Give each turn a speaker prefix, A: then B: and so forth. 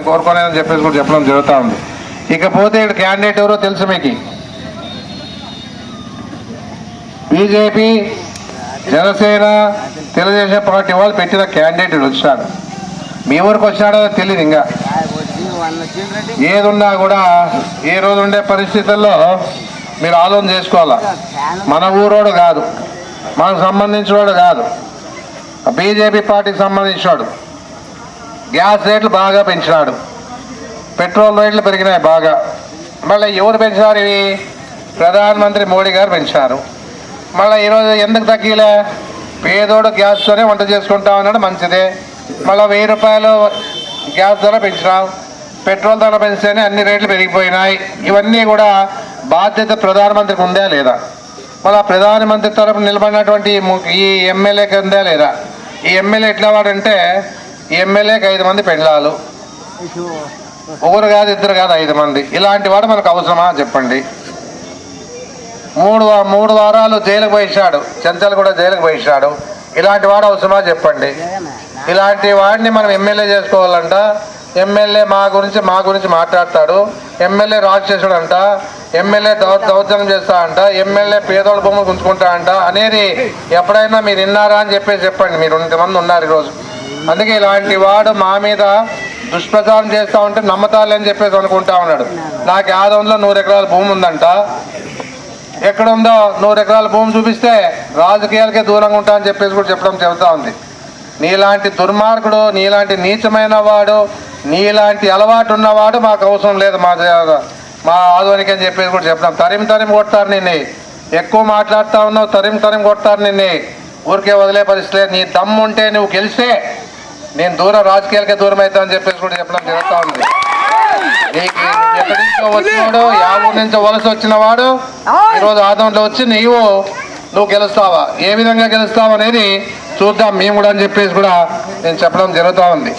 A: నేను కోరుకోలేదని చెప్పేసి కూడా చెప్పడం జరుగుతూ ఉంది. ఇకపోతే ఇక్కడ క్యాండిడేట్ ఎవరో తెలుసు మీకు. బీజేపీ, జనసేన, తెలుగుదేశం పార్టీ వాళ్ళు పెట్టిన క్యాండిడేట్ వచ్చాడు. మీ ఊరికి వచ్చాడో తెలియదు. ఇంకా ఏదున్నా కూడా ఏ రోజు ఉండే పరిస్థితుల్లో మీరు ఆలోచన చేసుకోవాలా. మన ఊరోడు కాదు, మనకు సంబంధించినవాడు కాదు, బీజేపీ పార్టీకి సంబంధించినాడు. గ్యాస్ రేట్లు బాగా పెంచినాడు, పెట్రోల్ రేట్లు పెరిగినాయి బాగా. మళ్ళీ ఎవరు పెంచారు? ఇవి ప్రధానమంత్రి మోడీ గారు పెంచారు. మళ్ళీ ఈరోజు ఎందుకు తగ్గిలే? పేదోడు గ్యాస్తోనే వంట చేసుకుంటా ఉన్నాడు, మంచిదే. మళ్ళీ 1000 రూపాయలు గ్యాస్ ధర పెంచినాం, పెట్రోల్ ధర పెంచితేనే అన్ని రేట్లు పెరిగిపోయినాయి. ఇవన్నీ కూడా బాధ్యత ప్రధానమంత్రికి ఉందా లేదా? మళ్ళీ ప్రధానమంత్రి తరఫున నిలబడినటువంటి ఈ ఎమ్మెల్యేకి ఉందా లేదా? ఈ ఎమ్మెల్యే ఎట్లా వాడంటే, ఈ ఎమ్మెల్యేకి 5 మంది పెళ్ళాలు, ఒకరు కాదు, ఇద్దరు కాదు, 5 మంది. ఇలాంటి వాడు మనకు అవసరమా చెప్పండి? 3 వారాలు జైలుకు పోయిస్తాడు, చెంచల్ కూడా జైలుకు పోయిస్తాడు. ఇలాంటి వాడు అవసరమా చెప్పండి? ఇలాంటి వాడిని మనం ఎమ్మెల్యే చేసుకోవాలంట. ఎమ్మెల్యే మా గురించి మాట్లాడతాడు. ఎమ్మెల్యే రాక్షసుడు అంట, ఎమ్మెల్యే దౌర్జన్యం చేస్తా అంట, ఎమ్మెల్యే పేదోళ్ళ భూములు గుంజుకుంటా అంట అనేది ఎప్పుడైనా మీరు విన్నారా అని చెప్పండి. మీరు 2 మంది ఉన్నారు ఈరోజు. అందుకే ఇలాంటి వాడు మా మీద దుష్ప్రచారం చేస్తూ ఉంటే నమ్మతాలి అని చెప్పేసి అనుకుంటా ఉన్నాడు. నాకు 500లో 100 ఎకరాల భూమి ఉందంట. ఎక్కడుందో 100 ఎకరాల భూమి చూపిస్తే రాజకీయాలకే దూరంగా ఉంటా అని చెప్పేసి కూడా చెప్పడం చెబుతా ఉంది. నీలాంటి దుర్మార్గుడు, నీలాంటి నీచమైన వాడు, నీలాంటి అలవాటు ఉన్నవాడు మాకు అవసరం లేదు మా ఆధ్వర్యానికి అని చెప్పేసి కూడా చెప్పడం. తరిమి కొడతారు నిన్ను. ఎక్కువ మాట్లాడుతూ ఉన్నావు, తరిమి కొడతారు నిన్ను. ఊరికే వదిలే పరిస్థితి లేదు. నీ దమ్ము ఉంటే నువ్వు గెలిస్తే నేను రాజకీయాలకే దూరం అవుతా అని చెప్పేసి కూడా చెప్పడం జరుగుతూ ఉంది. నీకు ఎక్కడి నుంచో వచ్చినాడు, 50 నుంచి వలస వచ్చిన వాడు ఈరోజు ఆదంలో వచ్చి నువ్వు గెలుస్తావా? ఏ విధంగా గెలుస్తావు అనేది చూద్దాం మేము కూడా అని చెప్పేసి కూడా నేను చెప్పడం జరుగుతూ ఉంది.